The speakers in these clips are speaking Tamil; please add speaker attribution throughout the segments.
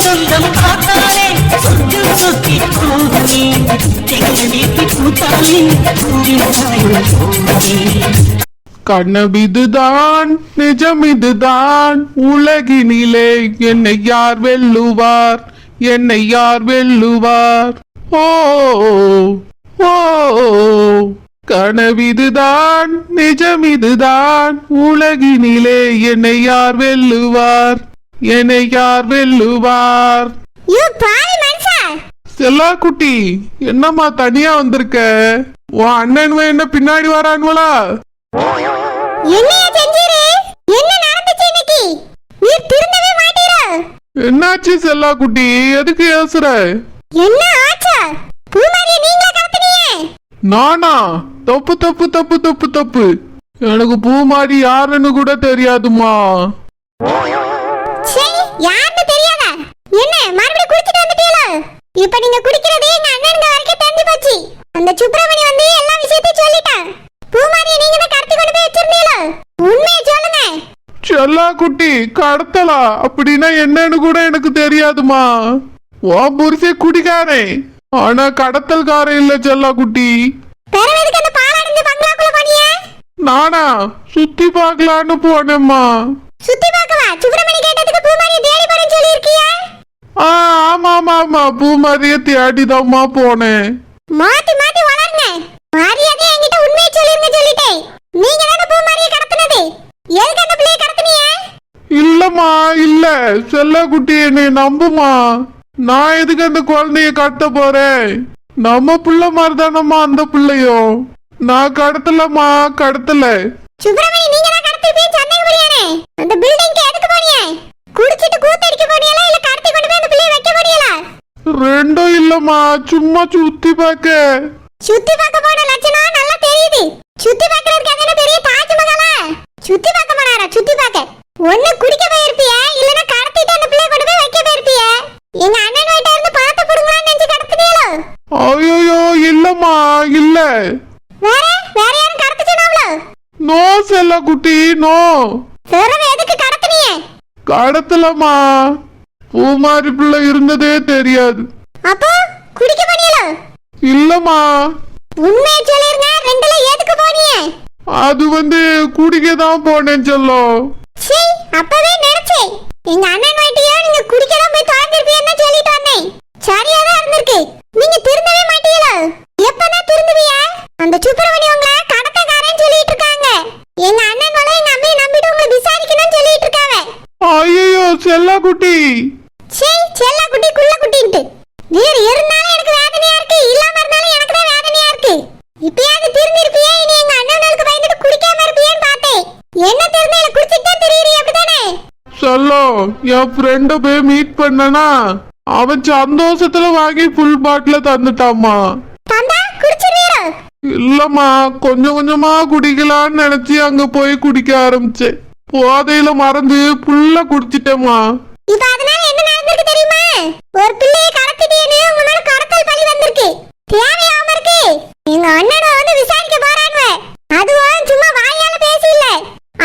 Speaker 1: சொந்தம் பார்த்தாலே சொர்க்கம் சுத்தி போகுமே எங்க வீட்டு பூத்தாலே
Speaker 2: கனவிதுதான் நிஜம் இதுதான் உலகினிலே என்னை யார் வெல்லுவார் என்னை யார் வெல்லுவார் ஓ ஓ கனவிதுதான் நிஜம் இதுதான் உலகினிலே என்னை யார் வெல்லுவார் என்னை யார் வெல்லுவார் செல்லா குட்டி என்னம்மா தனியா வந்திருக்க உன் அண்ணன் என்ன பின்னாடி வரானுவலா என்னாச்சு செல்லா குட்டி எதுக்கு ஏசுற நானா தப்பு தப்பு தப்பு தப்பு தப்பு எனக்கு பூமாரி யாருன்னு கூட தெரியாதுமா
Speaker 3: இப்ப நீங்க குடிக்கிறதே எங்க அண்ணனுங்க வரைக்கும் தெரிஞ்சு போச்சு. அந்த சுப்ரமணி வந்து எல்லா விஷயத்தையும் சொல்லிட்டான். பூமாரியை நீங்க தான் கடத்தி கொண்டு போய் வச்சிருந்தீங்களா? உண்மையை சொல்லுங்க.
Speaker 2: செல்லா குட்டி கடத்தலா அப்படின்னா என்னன்னு கூட எனக்கு தெரியாதுமா. ஓ புருஷே குடிக்காரே ஆனா கடத்தல்காரன் இல்ல செல்லா குட்டி.
Speaker 3: பெறவேதுக்கு அந்த பாலாடந்து பங்களாக்குள்ள போனியே?
Speaker 2: நானா சுத்தி பார்க்கலான்னு போனேம்மா.
Speaker 3: சுத்தி பார்க்கவா? சுப்ரமணி கேட்டதுக்கு பூமாரியை தேடி போறேன்னு சொல்லி இருக்கியா?
Speaker 2: ஆமா ஆமா ஆமா பூமாரிய தேடிதாம்மா போனேன்.
Speaker 3: மாத்தி மாத்தி வளர்ங்க. மாரியாதே என்கிட்ட உண்மையை சொல்லிருங்க சொல்லிட்டேன். நீங்க தான பூமாரியை கடத்துனது. எதுக்கு அந்த பிள்ளையை கடத்துனீங்க?
Speaker 2: இல்லம்மா இல்ல செல்ல குட்டி என்னை நம்புமா. நான் எதுக்கு அந்த குழந்தைய கடத்த போறேன்? நம்ம பிள்ளை மாதிரிதானம்மா அந்த பிள்ளையும். நான் கடத்தலம்மா கடத்தல.
Speaker 3: சுப்ரமணி நீங்க தான் கடத்திருப்பீங்க சந்தேகப்படியானே. அந்த பில்டிங்க்கு எதுக்கு போனீங்க? குடிச்சிட்டு கூத்தடிக்க போனீங்களா இல்ல கடத்தி கொண்டு போய் அந்த பிள்ளையை வைக்க போனீங்களா?
Speaker 2: ரெண்டும் இல்லம்மா சும்மா சுத்தி பார்க்க.
Speaker 3: சுத்தி பார்க்க போன லட்சணம் நல்லா தெரியுது. சுத்தி பார்க்கறதுக்கு என்ன பெரிய தாஜ்மஹாலா? சுத்தி பார்க்க போனாரா? சுத்தி பார்க்க ஒண்ணு குடிக்க போயிருப்பிய இல்லனா கடத்திட்டு அந்த பிள்ளையை கொண்டு போய் வைக்க போயிருப்பிய. எங்க அண்ணன் வீட்ல இருந்து பணத்தை புடுங்கலாம்னு நினைச்சு கடத்துனீங்களோ?
Speaker 2: ஐயோ இல்லம்மா இல்ல.
Speaker 3: வேற வேற யாரும் கடத்த சொன்னாங்களோ?
Speaker 2: நோ செல்ல குட்டி நோ.
Speaker 3: வேற எதுக்கு கடத்துனீங்க?
Speaker 2: கடத்தலம்மா பூமாரி பிள்ளை இருந்ததே தெரியாது.
Speaker 3: அப்போ குடிக்க போனீங்களோ?
Speaker 2: இல்லம்மா.
Speaker 3: உண்மையை சொல்லிருங்க. ரெண்டுல எதுக்கு போனீங்க?
Speaker 2: அது குடிக்க தான் போனேன் செல்லம்.
Speaker 3: சீ அப்பவே நினைச்சேன். எங்க அண்ணன் வீட்டையே நீங்க குடிக்க தான் போய் தாண்டிருப்பீங்கன்னு சொல்லிட்டு வந்தேன். சரியா தான் இருந்திருக்கு. நீங்க திருந்தவே மாட்டீங்களோ? எப்பதான் திருந்துவீங்க? அந்த சுப்ரமணி உங்களை கடத்தக்காரன்னு சொல்லிட்டு இருக்காங்க. எங்க அண்ணன் வள எங்க அம்மையை நம்பிட்டு உங்களை விசாரிக்கணும்னு சொல்லிட்டு இருக்காங்க.
Speaker 2: ஐயோ செல்ல குட்டி.
Speaker 3: சீ செல்ல குட்டி குள்ள குட்டின்ட்டு நீர் இருந்தாலும் எனக்கு வேதனையா இருக்கு. இல்லாம இருந்தாலும் எனக்கு தான் வேதனையா இருக்கு. இப்பயாவது திருந்திருப்பியே. இனி எங்க அண்ணனுக்கு பயந்துட்டு குடிக்காம இருப்பியேன்னு பார்த்தேன். என்ன திருந்தல குடிச்சிட்டு தான் திரியறீங்க அப்படிதானே?
Speaker 2: செல்லம் என் ஃப்ரெண்ட போய் மீட் பண்ணனா அவன் சந்தோஷத்துல வாங்கி ஃபுல் பாட்டில தந்துட்டாமா.
Speaker 3: தந்தா குடிச்சிருவீரோ?
Speaker 2: இல்லம்மா கொஞ்சம் கொஞ்சமா குடிக்கலான்னு நினைச்சு அங்க போய் குடிக்க ஆரம்பிச்சேன். போதையில மறந்து ஃபுல்லா குடிச்சிட்டேம்மா.
Speaker 3: இப்ப அதனால என்ன நடந்திருக்கு தெரியுமா? ஒரு பிள்ளையை கடத்திட்டேன்னு உங்க மேல கடத்தல் பழி வந்திருக்கு. தேவையாம இருக்கு. எங்க அண்ணனை விசாரிக்க போறானுவ. அதுவும் சும்மா வாயால பேசி இல்ல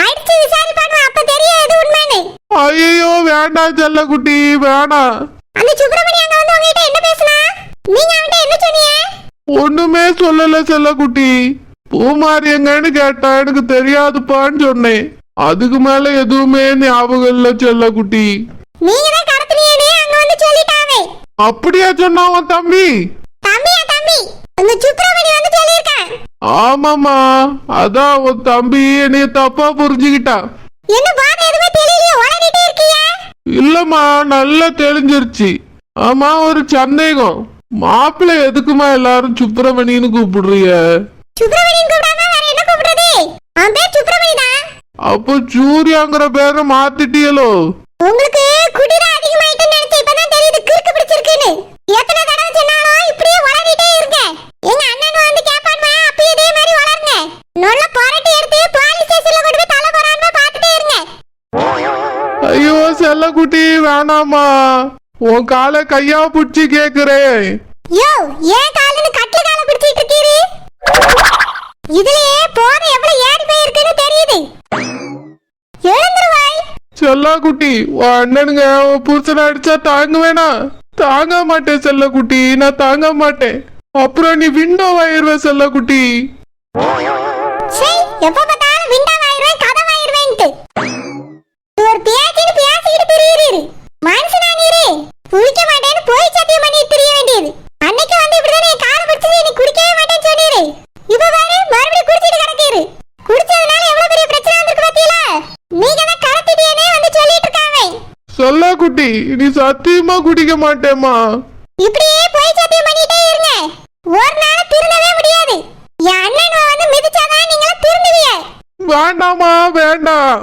Speaker 3: அடிச்சு விசாரிப்பானுவ. அப்ப தெரியும் எது உண்மைன்னு.
Speaker 2: ஐயோ வேண்டாம் செல்ல குட்டி வேணாம்.
Speaker 3: அந்த சுப்ரமணி அங்க உங்ககிட்ட என்ன பேசுனா? நீங்க அவன்கிட்ட என்ன சொன்னீங்க?
Speaker 2: ஒண்ணுமே சொல்லல செல்ல குட்டி. பூமாரி எங்கன்னு கேட்டா எனக்கு தெரியாதுப்பான்னு சொன்னேன். அதுக்கு மேல எதுவுமே ஞாபகம் இல்ல செல்ல குட்டி.
Speaker 3: நீங்க தான் கடத்தினீங்கன்னு அங்க சொல்லிட்டாவே.
Speaker 2: அப்படியா சொன்னான் தம்பி?
Speaker 3: தம்பியா தம்பி அந்த சுப்ரமணி சொல்லிருக்கான்.
Speaker 2: ஆமாமா அதான் உன் தம்பி என்னைய தப்பா புரிஞ்சுக்கிட்டான்.
Speaker 3: என்ன பாத எதுவுமே தெரியலையே உளறிட்டே இருக்கீங்க?
Speaker 2: இல்லம்மா நல்லா தெளிஞ்சிருச்சு. ஆமா ஒரு சந்தேகம். மாப்பிள்ளை எதுக்குமா எல்லாரும் சுப்பிரமணின்னு கூப்பிடுறீங்க?
Speaker 3: சுப்பிரமணியன் கூப்பிடாம வேற என்ன கூப்பிடுறது? அவன் பேர் சுப்பிரமணி தான்.
Speaker 2: அப்போ சூர்யாங்கிற பேரை மாத்திட்டியலோ?
Speaker 3: உங்களுக்கு குடிர அதிகமாயிட்டுன்னு நினைச்சு இப்பதான் தெரியுது கிறுக்கு பிடிச்சிருக்குன்னு. எத்தனை தடவை சொன்னாலும் இப்படியே வளரிட்டே இருங்க. எங்க அண்ணன் கேப்பான்மா அப்ப இதே மாதிரி வளருங்க. நல்ல பாராட்டி எடுத்து போலீஸ் ஸ்டேஷன்ல கொண்டு போய் தலை போறான்னு பார்த்துட்டே இருங்க.
Speaker 2: ஐயோ செல்லக்குட்டி வேணாமா. உன் காலை கையா புடிச்சு கேக்குறேன்.
Speaker 3: யோ ஏன் காலுன்னு கட்டில காலை பிடிச்சிட்டு இருக்கீரு? இதுலயே போதை எவ்வளவு ஏறி போயிருக்குன்னு தெரியுது. எழுந்துருவாய்.
Speaker 2: செல்லா குட்டி உன் அண்ணனுங்க உன் புருஷனை அடிச்சா தாங்க வேணாம். தாங்க மாட்டேன் செல்ல குட்டி, நான் தாங்க மாட்டேன். அப்புறம் நீ விண்டோ ஆயிருவ செல்ல குட்டி.
Speaker 3: சரி, எப்ப பார்த்தாலும் விண்டா வாயிருவேன், கதை வாயிருவேன்ட்டு ஒரு பேசிட்டு பேசிட்டு திரியிரு. மனுஷனா நீரு குடிக்க மாட்டேன்னு போய் சத்தியம் பண்ணி திரிய வேண்டியது. அன்னைக்கு வந்து இப்படிதான் என் காலை பிடிச்சது, நீ குடிக்கவே மாட்டேன்னு சொல்லிரு. இப்ப பாரு மறுபடியும் குடிச்சிட்டு கிடக்கிரு. குடிச்சதுனால எவ்வளவு பெரிய பிரச்சனை வந்திருக்கு பாத்தீங்களா? நீங்க தான் கடத்திட்டேனே வந்து சொல்லிட்டு இருக்காங்க.
Speaker 2: செல்ல குட்டி நீ சத்தியமா குடிக்க மாட்டேம்மா.
Speaker 3: இப்படியே போய் சத்தியம் பண்ணிட்டே இருங்க, ஒரு நாள் திருந்தவே முடியாது. என் அண்ணன் வந்து மிதிச்சாதான் நீங்க திருந்துவீங்க.
Speaker 2: வேண்டாமா வேண்டாம்,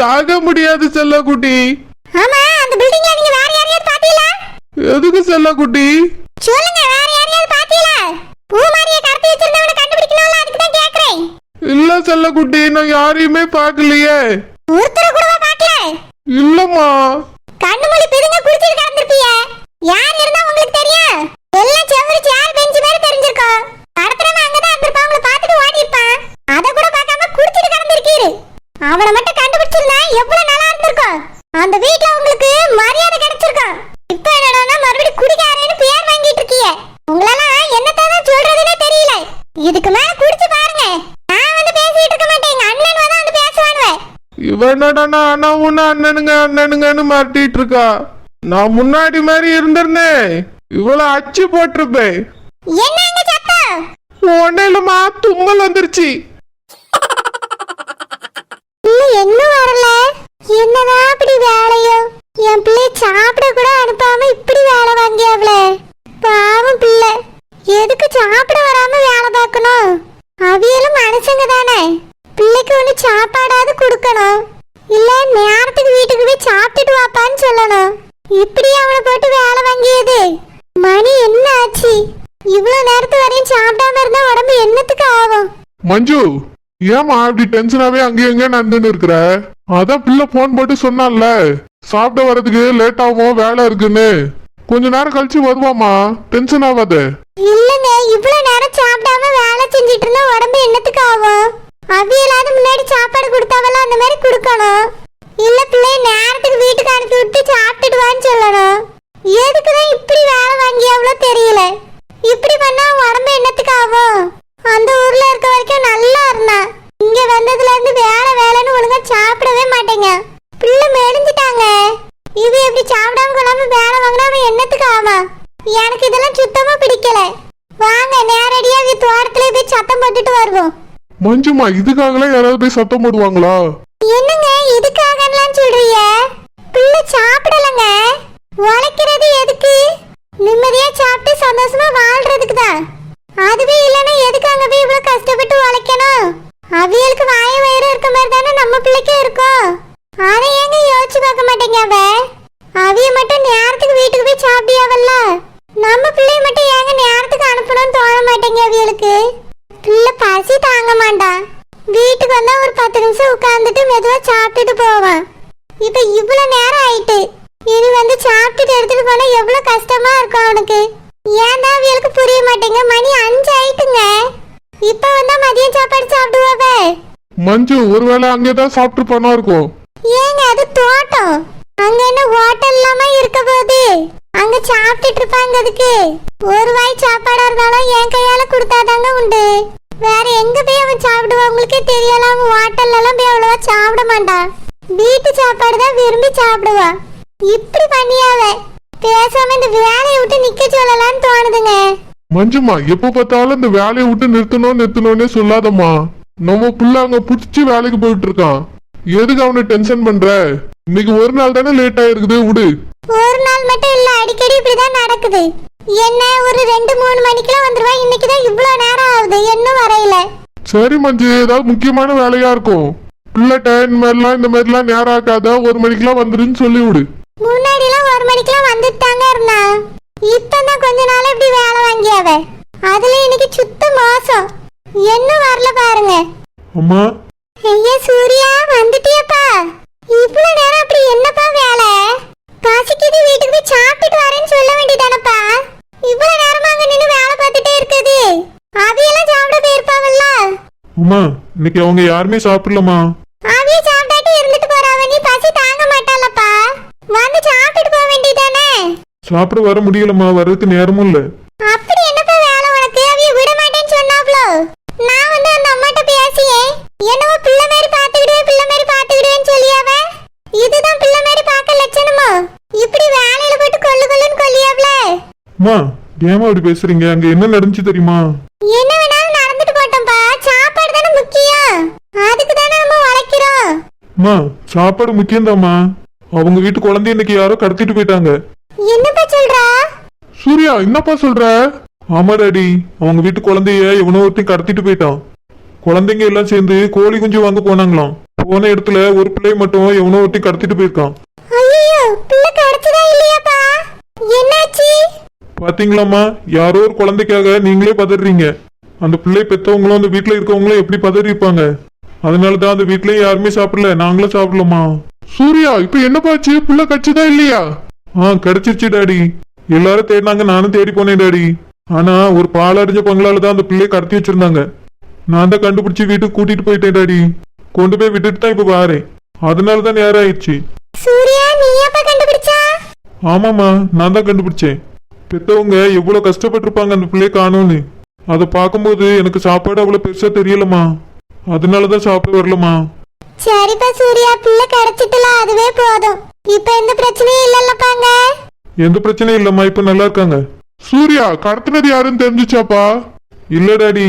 Speaker 2: தாங்க முடியாது செல்ல குட்டி.
Speaker 3: ஆமா, அந்த பில்டிங்ல நீங்க வேற யாரையாவது பாத்தீங்களா?
Speaker 2: எதுக்கு செல்ல குட்டி?
Speaker 3: சொல்லுங்க, வேற யாரையாவது பாத்தீங்களா? பூமாரியை கடத்தி வச்சிருந்தவனை கண்டுபிடிக்கணும்ல, அதுக்கு தான் கேக்குறேன்.
Speaker 2: இல்ல செல்ல குட்டி, நான் யாரையுமே பார்க்கலையே.
Speaker 3: ஒருத்தர கூடவா பார்க்கல?
Speaker 2: இல்லம்மா.
Speaker 3: கண்ணு மூடி பிதுங்க குடிச்சிட்டு கிடந்திருப்பீங்க. யார் இருந்தா உங்களுக்கு தெரியும்? எல்லாம் செவரு சேர் பெஞ்ச் மாதிரி தெரிஞ்சிருக்கும். கடத்துறவன் அங்கதான் இருந்திருப்பான், உங்களை பார்த்துட்டு ஓடி இருப்பான். அத கூட பார்க்காம குடிச்சிட்டு கிடந்திருக்கீரு. அவனை மட்டும் கண்டுபிடிச்சிருந்தா எவ்வளவு நல்லா இருந்திருக்கும். அந்த வீட்ல உங்களுக்கு மரியாதை கிடைச்சிருக்கும். இப்ப என்னடான்னா மறுபடியும் குடிக்காரன்னு பேர் வாங்கிட்டு இருக்கீங்க. உங்களெல்லாம் என்னத்தான் சொல்றதுன்னே தெரியல. இதுக்கு மேல குடிச்சு பாருங்க. நான் வந்து பேசிட்டு இருக்க மாட்டேன், எங்க அண்ணன் வந்து பேசுவானுவே.
Speaker 2: இவனடா அண்ணா உன்ன அண்ணனுங்க அண்ணனுங்கன்னு மாட்டிட்டு இருக்கா. நான் முன்னாடி மாதிரி இருந்திருந்தேன், இவ்வளவு அச்சு போட்டிருப்பேன்.
Speaker 3: என்னங்க சத்தம்?
Speaker 2: ஒன்னும் இல்லம்மா, தும்மல் வந்துருச்சு.
Speaker 3: என்ன வரல? என்னதான் அப்படி வேலையோ? என் பிள்ளை சாப்பிட கூட அனுப்பாம இப்படி வேலை வாங்கியாவல. பாவம் பிள்ளை, எதுக்கு சாப்பிட வராம வேலை பார்க்கணும்? அவியலும் மனுஷங்க தானே, பிள்ளைக்கு ஒண்ணு சாப்பாடாவது கொடுக்கணும். இல்ல நேரத்துக்கு வீட்டுக்கு போய் சாப்பிட்டுட்டு வாப்பான்னு சொல்லணும். இப்படி அவனை போட்டு வேலை வாங்கியது. மணி என்ன ஆச்சு? இவ்வளவு நேரத்து வரையும் சாப்பிடாம இருந்தா உடம்பு என்னத்துக்கு ஆகும்?
Speaker 2: மஞ்சு, ஏமா அப்படி டென்ஷனாவே அங்கேயும் எங்க நடந்துன்னு இருக்கிற? அதான் பிள்ளை போன் போட்டு சொன்னால சாப்பிட வரதுக்கு லேட் ஆகும், வேலை இருக்குன்னு. கொஞ்ச நேரம் கழிச்சு வருவாமா, டென்ஷன் ஆகாத.
Speaker 3: இல்லங்க, இவ்வளவு நேரம் சாப்பிடாம வேலை செஞ்சிட்டு இருந்தா உடம்பு என்னத்துக்கு ஆகும்? அவியலாவது முன்னாடி சாப்பாடு கொடுத்தாவெல்லாம் அந்த மாதிரி கொடுக்கணும். இல்ல பிள்ளை நேரத்துக்கு வீட்டுக்கு அனுப்பி விட்டு சாப்பிட்டுட்டு வான்னு சொல்லணும். எதுக்குதான் இப்படி வேலை வாங்கியாவளோ தெரியல. இப்படி பண்ணா உடம்பு என்னத்துக்கு ஆகும்? அந்த ஊர்ல இருக்க வரைக்கும் நல்லா இருந்தா, இங்க வந்ததுல இருந்து வேலை வேலைன்னு ஒழுங்கா சாப்பிடவே மாட்டேங்க. பிள்ளை மெலிஞ்சிட்டாங்க. இது எப்படி சாப்பிடாம கொள்ளாம வேலை வாங்கினா அவன் என்னத்துக்கு ஆமா? எனக்கு இதெல்லாம் சுத்தமா பிடிக்கல. வாங்க நேரடியா தோட்டத்துல போய் சத்தம் போட்டுட்டு வருவோம்.
Speaker 2: மஞ்சுமா, இதுக்காகலாம் யாராவது போய் சத்தம் போடுவாங்களா?
Speaker 3: என்னங்க இதுக்காகலாம் சொல்றீங்க? பிள்ளை சாப்பிடலங்க. உழைக்கிறது எதுக்கு? நிம்மதியா சாப்பிட்டு சந்தோஷமா வாழ்றதுக்கு தான். அதுவே இல்லைன்னா எதுக்கு அங்க போய் இவ்வளவு கஷ்டப்பட்டு உழைக்கணும்? அவியலுக்கு வாய வயிறு இருக்க மாதிரி தானே நம்ம பிள்ளைக்கும் இருக்கும். அதை ஏங்க யோசிச்சு பார்க்க மாட்டேங்க? அவிய மட்டும் நேரத்துக்கு வீட்டுக்கு போய் சாப்பிட்டியாவல்ல, நம்ம பிள்ளைய மட்டும் ஏங்க நேரத்துக்கு அனுப்பணும்னு தோண மாட்டேங்க அவியலுக்கு? பிள்ளை பசி தாங்க மாட்டான். வீட்டுக்கு வந்தா ஒரு 10 நிமிஷம் உட்கார்ந்துட்டு மெதுவா சாப்பிட்டுட்டு போவான். இப்ப இவ்வளவு நேரம் ஆயிட்டு, இனி வந்து சாப்பிட்டுட்டு எடுத்துட்டு போனா எவ்வளவு கஷ்டமா இருக்கும் அவனுக்கு. ஏன் தான் அவியலுக்கு புரிய மாட்டேங்க? மணி 5 ஆயிட்டுங்க. இப்ப வந்தா மதியம் சாப்பாடு சாப்பிடுவாவே.
Speaker 2: மஞ்சு, ஒருவேளை அங்கேதான் சாப்பிட்டு போனா இருக்கும்.
Speaker 3: ஏங்க அது தோட்டம், அங்க என்ன ஹோட்டல் இல்லாம இருக்க போகுது? அங்க சாப்பிட்டுட்டு இருப்பாங்க. அதுக்கு ஒரு வாய் சாப்பாடா இருந்தாலும் என் கையால கொடுத்தாதாங்க உண்டு. வேற எங்க போய் அவன் சாப்பிடுவா? உங்களுக்கே தெரியல, அவன் ஹோட்டல்ல எல்லாம் போய் அவ்வளவா சாப்பிட மாட்டான். வீட்டு சாப்பாடு தான் விரும்பி சாப்பிடுவா. இப்படி பண்ணியாவ பேசாம இந்த வேலையை விட்டு நிக்க சொல்லலாம்னு தோணுதுங்க.
Speaker 2: மஞ்சுமா, எப்ப பார்த்தாலும் இந்த வேலையை விட்டு நிறுத்தணும்னே சொல்லாதம்மா. நம்ம புள்ள அங்க புடிச்சு வேலைக்கு போயிட்டு இருக்கான், எதுக்கு அவனை டென்ஷன் பண்ற? இன்னைக்கு ஒரு நாள் தானே லேட் ஆயிருக்குது, விடு.
Speaker 3: ஒரு நாள் மட்டும் இல்ல, அடிக்கடி இப்படிதான் நடக்குது. என்ன ஒரு 2-3 மணிக்கெல்லாம் வந்துருவா, இன்னைக்குதான் இவ்வளவு நேரம் ஆகுது, இன்னும் வரையில.
Speaker 2: சரி மஞ்சு, ஏதாவது முக்கியமான வேலையா இருக்கும். பிள்ளை டைம் மாதிரிலாம் இந்த மாதிரிலாம் நேரம் ஆக்காத, 1 மணிக்கெல்லாம் வந்துருன்னு சொல்லி விடு.
Speaker 3: முன்னாடி எல்லாம் 1 மணிக்கெல்லாம் வந்துட்டாங்க இருந்தா, இப்பதான் கொஞ்ச நாள் இப்படி வேலை வாங்கியாவ. அதுல இன்னைக்கு சுத்த மோசம், இன்னும் வரல பாருங்க.
Speaker 2: அம்மா,
Speaker 3: ஐயா சூர்யா, வந்துட்டியப்பா? இவ்வளவு நேரம் அப்படி என்னப்பா வேலை? பசிக்குது, வீட்டுக்கு போய் சாப்பிட்டுட்டு வரேன்னு சொல்ல வேண்டியதானப்பா? இவ்வளவு நேரமா அங்க நின்னு வேலை பார்த்துட்டே இருக்குது. அவியெல்லாம் சாப்பிட போயிருப்பாவல்ல?
Speaker 2: அம்மா, இன்னைக்கு அவங்க யாருமே சாப்பிடலமா.
Speaker 3: அவிய சாப்பிட்டாட்டி இருந்துட்டு போறாவ, நீ பசி தாங்க
Speaker 2: சாப்பிட வர முடியலம்மா, வர்றதுக்கு நேரமும் இல்ல.
Speaker 3: அப்படி என்னப்பா வேலை உனக்கு? அவிய விட மாட்டேன்னு சொன்னாப்ளோ. நான் வந்து அந்த அம்மாட்ட பேசியே என்னவோ பிள்ளை மாதிரி பாத்துக்கிடுவேன்னு சொல்லியாவ. இதுதான் பிள்ளை மாதிரி பார்க்க லட்சணமா? இப்படி வேலையில போட்டு கொல்லுன்னு கொல்லியாவ்ல.
Speaker 2: அம்மா ஏமா அப்படி பேசுறீங்க? அங்க என்ன நடந்துச்சு தெரியுமா?
Speaker 3: என்ன வேணாலும் நடந்துட்டு போட்டோம்ப்பா, சாப்பாடு தானே முக்கியம். அதுக்கு தானே நம்ம உழைக்கிறோம்.
Speaker 2: அம்மா சாப்பாடு முக்கியம்தாம்மா. அவங்க வீட்டு குழந்தைய இன்னைக்கு யாரோ கடத்திட்டு போயிட்டாங்க.
Speaker 3: என்னப்பா சொல்றா?
Speaker 2: சூர்யா என்னப்பா சொல்ற? ஆமா டாடி, அவங்க வீட்டு குழந்தைய எவனோ ஒருத்தையும் கடத்திட்டு போயிட்டான். குழந்தைங்க எல்லாம் சேர்ந்து கோழி குஞ்சு வாங்க போனாங்களாம். போன இடத்துல ஒரு பிள்ளை மட்டும் எவனோ ஒருத்தையும் கடத்திட்டு போயிருக்கான்.
Speaker 3: ஐயோ, பிள்ளை கடத்ததா இல்லையாப்பா? என்னாச்சு?
Speaker 2: பாத்தீங்களாம்மா, யாரோ ஒரு குழந்தைக்காக நீங்களே பதறீங்க. அந்த பிள்ளை பெத்தவங்களும் அந்த வீட்டுல இருக்கவங்களும் எப்படி பதறி இருப்பாங்க? அதனாலதான் அந்த வீட்லயும் யாருமே சாப்பிடல, நாங்களும் சாப்பிடலாமா. சூர்யா இப்ப என்னப்பாச்சு? பிள்ளை கட்சிதா இல்லையா? கிடைச்சிருச்சு டாடி. எல்லாரும் தேடினாங்க, நானும் தேடி போனேன் டாடி. ஆனா ஒரு பாலடைஞ்ச பங்களாலதான் அந்த பிள்ளையை கடத்தி வச்சிருந்தாங்க. நான் தான் கண்டுபிடிச்சு வீட்டுக்கு கூட்டிட்டு போயிட்டேன் டாடி. கொண்டு போய் விட்டுட்டு தான் இப்ப வாரேன். அதனாலதான் நேரம் ஆயிடுச்சு.
Speaker 3: சூர்யா நீ எப்ப கண்டுபிடிச்சா?
Speaker 2: ஆமாமா, நான் தான் கண்டுபிடிச்சேன். பெத்தவங்க எவ்வளவு கஷ்டப்பட்டிருப்பாங்க அந்த பிள்ளைய காணும்னு. அதை பார்க்கும்போது எனக்கு சாப்பாடு அவ்வளவு பெருசா தெரியலமா. அதனாலதான் சாப்பிட வரலமா.
Speaker 3: சரிப்பா சூர்யா, பிள்ளை கிடைச்சிட்டல, அதுவே போதும். இப்ப எந்த பிரச்சனையும் இல்லல்லப்பாங்க?
Speaker 2: எந்த பிரச்சனையும் இல்லம்மா, இப்ப நல்லா இருக்காங்க. சூர்யா கடத்தினது யாருன்னு தெரிஞ்சுச்சாப்பா? இல்ல டாடி,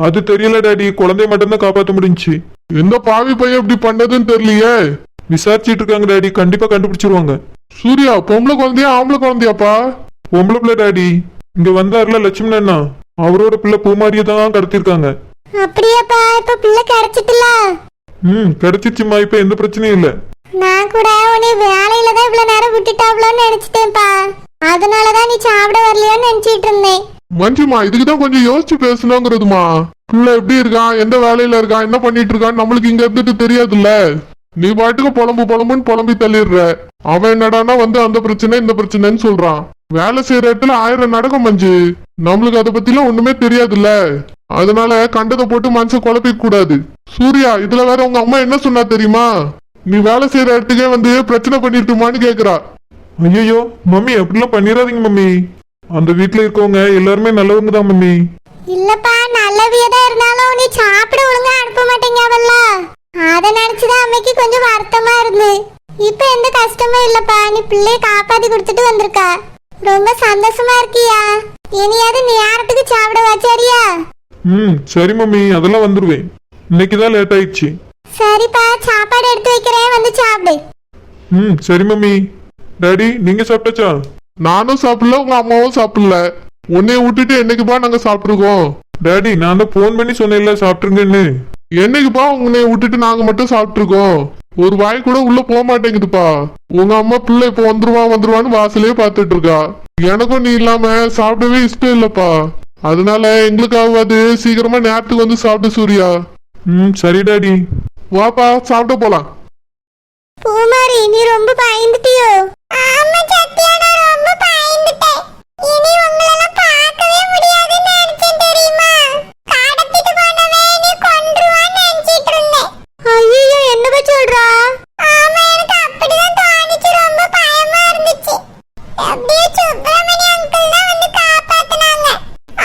Speaker 2: அது தெரியல டாடி. குழந்தைய மட்டும்தான் காப்பாற்ற முடிஞ்சுச்சு. எந்த பாவி பையன் இப்படி பண்ணதுன்னு தெரியலையே. விசாரிச்சிட்டு இருக்காங்க டாடி, கண்டிப்பா கண்டுபிடிச்சிருவாங்க. சூர்யா பொம்பளை குழந்தையா ஆம்பளை குழந்தையாப்பா? பொம்பளை பிள்ளை டாடி. இங்க வந்தாருல லட்சுமணன் அண்ணா, அவரோட பிள்ளை பூமாரியை தான் கடத்திருக்காங்க.
Speaker 3: அப்படியாப்பா? இப்ப பிள்ளை கிடைச்சிட்டல?
Speaker 2: கிடைச்சிச்சுமா, இப்ப எந்த பிரச்சனையும் இல்ல.
Speaker 3: நான் கூட உன்னை வேலையில தான் இவ்வளவு நேரம் விட்டுட்டாவ்ளோன்னு நினைச்சிட்டேன்ப்பா. அதனாலதான் நீ சாப்பிட வரலையோன்னு நினைச்சிட்டு இருந்தேன்.
Speaker 2: மஞ்சுமா இதுக்குதான் கொஞ்சம் யோசிச்சு பேசணுங்கிறதுமா. பிள்ளை எப்படி இருக்கான், எந்த வேலையில இருக்கான், என்ன பண்ணிட்டு இருக்கான்னு நம்மளுக்கு இங்க இருந்துட்டு தெரியாதுல்ல. நீ பாட்டுக்கு புலம்புன்னு புலம்பி தள்ளிடுற. அவன் என்னடானா வந்து அந்த பிரச்சனை இந்த பிரச்சனைன்னு சொல்றான். வேலை செய்யற இடத்துல 1000 நடக்கும் மஞ்சு. நம்மளுக்கு அதை பத்திலாம் ஒண்ணுமே தெரியாதுல்ல. அதனால கண்டதை போட்டு மனசை குழப்பிக்க கூடாது. சூர்யா இதுல வேற உங்க அம்மா என்ன சொன்னா தெரியுமா? நீ வேலை செய்யற இடத்துக்கே வந்து பிரச்சனை பண்ணிட்டுமான்னு கேக்குறா. ஐயோ மம்மி அப்படிலாம் பண்ணிடாதீங்க மம்மி. அந்த வீட்டுல இருக்கவங்க எல்லாருமே நல்லவங்க தான் மம்மி.
Speaker 3: இல்லப்பா, நல்லவியதான் இருந்தாலும் நீ சாப்பிட ஒழுங்கா அனுப்ப மாட்டேங்கவல்ல. அத நினைச்சுதான் அம்மைக்கு கொஞ்சம் வருத்தமா இருந்து. இப்ப எந்த கஷ்டமும் இல்லப்பா. நீ பிள்ளைய காப்பாத்தி கொடுத்துட்டு வந்திருக்கா. ரொம்ப சந்தோஷமா இருக்கியா? இனியாவது நேரத்துக்கு சாப்பிட வச்சாரியா?
Speaker 2: சரி மம்மி, அதெல்லாம் வந்துருவேன். இன்னைக்குதான் லேட் ஆயிடுச்சு.
Speaker 3: சரிப்பா, சாப்பாடு எடுத்து வைக்கிறேன், வந்து சாப்பிடு.
Speaker 2: சரி மம்மி. டாடி நீங்க சாப்பிட்டாச்சா? நானும் சாப்பிடல, உங்க அம்மாவும் சாப்பிடல. உன்னைய விட்டுட்டு என்னைக்குப்பா நாங்க சாப்பிட்டுருக்கோம்? டாடி நான் தான் போன் பண்ணி சொன்னேன்ல சாப்பிட்டுருங்கன்னு. என்னைக்குப்பா உன்னைய விட்டுட்டு நாங்க மட்டும் சாப்பிட்டுருக்கோம்? ஒரு வாய் கூட உள்ள போக மாட்டேங்குதுப்பா. உங்க அம்மா பிள்ளை இப்ப வந்துருவான்னு வாசலையே பாத்துட்டு இருக்கா. எனக்கும் நீ இல்லாம சாப்பிடவே இஷ்டம் இல்லப்பா. அதனால எங்களுக்காவது சீக்கிரமா நேரத்துக்கு வந்து சாப்பிட்டு சூர்யா. சரி டாடி. வாப்பா சாப்பிட போலாம்.
Speaker 3: பூமாரி நீ ரொம்ப பயந்துட்டியோ? ஆமா சத்யா, நான் ரொம்ப பயந்துட்டேன். இனி உங்களெல்லாம் பார்க்கவே முடியாதுன்னு நினைச்சேன் தெரியுமா? கடத்திட்டு போனவே நீ கொன்றுவான்னு நினைச்சிட்டு இருந்தேன். ஐயோ என்னப்பா சொல்றா? ஆமா எனக்கு அப்படிதான் தோணுச்சு. ரொம்ப பயமா இருந்துச்சு. அப்படியே சுப்பிரமணி அங்கிள் தான் வந்து காப்பாத்துனாங்க.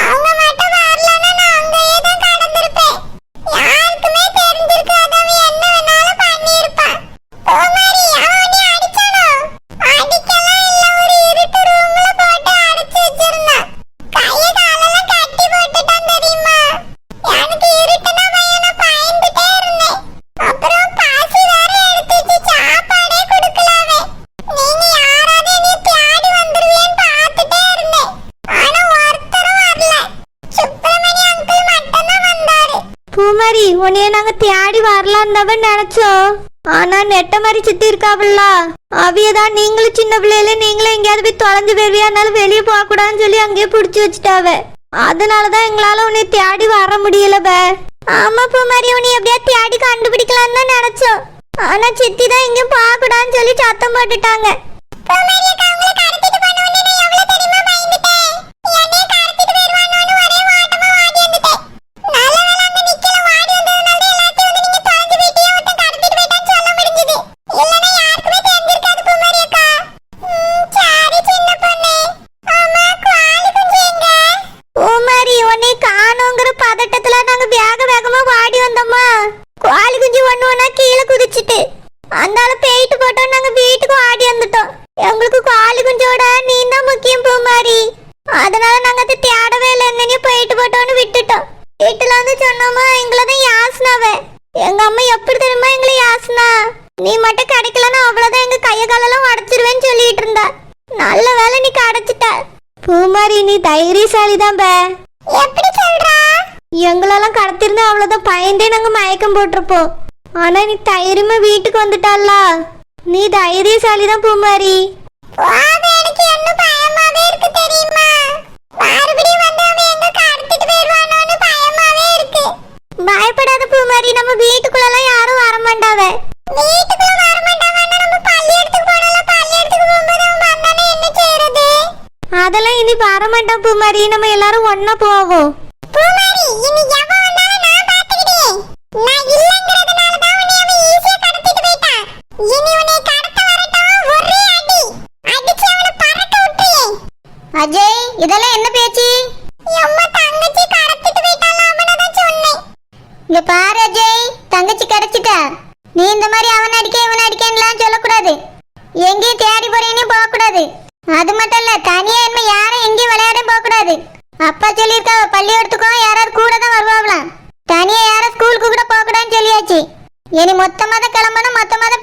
Speaker 3: அவங்க மட்டும் வரலன்னா நான் அங்கேயே தான் கடந்திருப்பேன். யாருக்குமே தெரிஞ்சிருக்காது, அவன் என்ன வேணாலும் பண்ணியிருப்பான். பூமாரி அவன் நீ அடிச்சானோ? அடிக்கலாம் இல்ல, ஒரு இருட்டு ரூம்ல போட்டு அடைச்சு வச்சிருந்தான். கைய காலெல்லாம் கட்டி போட்டுட்டான் தெரியுமா? எனக்கு இருட்டுனா பையனை பயந்துட்டே இருந்தேன். அப்புறம் பாசி வேற எடுத்துச்சு, சாப்பாடே கொடுக்கலாவே. நீங்க யாராவது நீ தேடி வந்துருவேன்னு பார்த்துட்டே இருந்தேன். ஆனா ஒருத்தரும் வரல. சுப்பிரமணி அங்கிள் மட்டும்தான் வந்தாரு. பூமாரி உன்னைய நாங்க தேடி வரலான்னு நினைச்சோம். ஆனா நெட்ட மாதிரி சுத்தி இருக்காவல்ல, அவியதான் நீங்களும் சின்ன பிள்ளையில நீங்களும் எங்கேயாவது போய் தொலைஞ்சு போயிருவியானாலும் வெளியே போக கூடாதுன்னு சொல்லி அங்கேயே பிடிச்சி வச்சுட்டாவ. அதனாலதான் எங்களால உன்னை தேடி வர முடியல பே. ஆமா பூமாரி, உன்னை எப்படியா தேடி கண்டுபிடிக்கலாம்னு தான் நினைச்சோம். ஆனா சித்தி தான் எங்கேயும் போக கூடாதுன்னு சொல்லி சத்தம் போட்டுட்டாங்க. இல்லனா யாருக்குமே தெரிஞ்சிருக்காது பூமாரி அக்கா. சரி சின்ன பொண்ணே, காலு குஞ்சோட நீ தான் முக்கியம் பூமாரி. அதனால நாங்க அதை தேடவே இல்லை, எங்கனையும் போயிட்டு போட்டோன்னு விட்டுட்டோம். வீட்டுல வந்து சொன்னோமா எங்களை தான் யாசனாவ. எங்க அம்மா எப்படி தெரியுமா எங்களை யாசனா, நீ மட்டும் கிடைக்கலன்னா அவ்வளவுதான் எங்க கைய காலெல்லாம் உடைச்சிருவேன்னு சொல்லிட்டு இருந்தா. நல்ல வேலை நீ கிடைச்சிட்ட பூமாரி. நீ தைரியசாலி தான் பே. எப்படி சொல்றா? எங்களெல்லாம் கடத்திருந்தா அவ்வளவுதான் பயந்தே நாங்க மயக்கம் போட்டிருப்போம். ஆனா நீ தைரியமா வீட்டுக்கு வந்துட்டால, நீ தைரியசாலி தான் பூமாரி. எனக்கு என்ன பயமாவே இருக்கு தெரியுமா? மறுபடியும் வந்து அவன் எங்க கடத்திட்டு போயிடுவானோன்னு பயமாவே இருக்கு. பயப்படாத பூமாரி, நம்ம வீட்டுக்குள்ளலாம் யாரும் வர மாட்டாவ. வீட்டுக்குள்ள வர மாட்டாவன்னா நம்ம பள்ளியெடுத்துக்கு போறோம்ல, பள்ளியெடுத்துக்கு போகும்போது அவன் வந்தானே என்ன செய்யறது? அதெல்லாம் இனி வர மாட்டான் பூமாரி, நம்ம எல்லாரும் ஒண்ணா போவோம். பூமாரி, இனி எவன் வந்தாலும் நான் பாத்துக்கிட்டேன். நான் இல்லங்கறதுனால தான் உன்னை அவன் ஈஸியா கடத்திட்டு போயிட்டான். இனி உன்னை கடத்த வரட்டும், ஒரே அடி அடிச்சு அவனை பறக்க விட்டுறே. அஜய், இதெல்லாம் என்ன பேச்சு? அம்மா தங்கச்சி கடத்திட்டு போயிட்டால, அவனை தான் சொன்னேன். இங்க பாரு அஜய், தங்கச்சி கிடைச்சிட்டா. நீ இந்த மாதிரி அவன் அடிக்க இவன் அடிக்கன்னுலாம் சொல்லக்கூடாது. எங்கேயும் தேடி போறேன்னு போகக்கூடாது. அது மட்டும் இல்ல, தனியா என்ன யாரும் எங்கேயும் விளையாட போகக்கூடாது. அப்பா சொல்லியிருக்காவ பள்ளியோடத்துக்கும் யாராவது கூட தான் வருவாங்களாம். தனியா யாரும் ஸ்கூலுக்கு கூட போகக்கூடாதுன்னு சொல்லியாச்சு. இனி மொத்தமாக கிளம்பணும், மொத்தமாக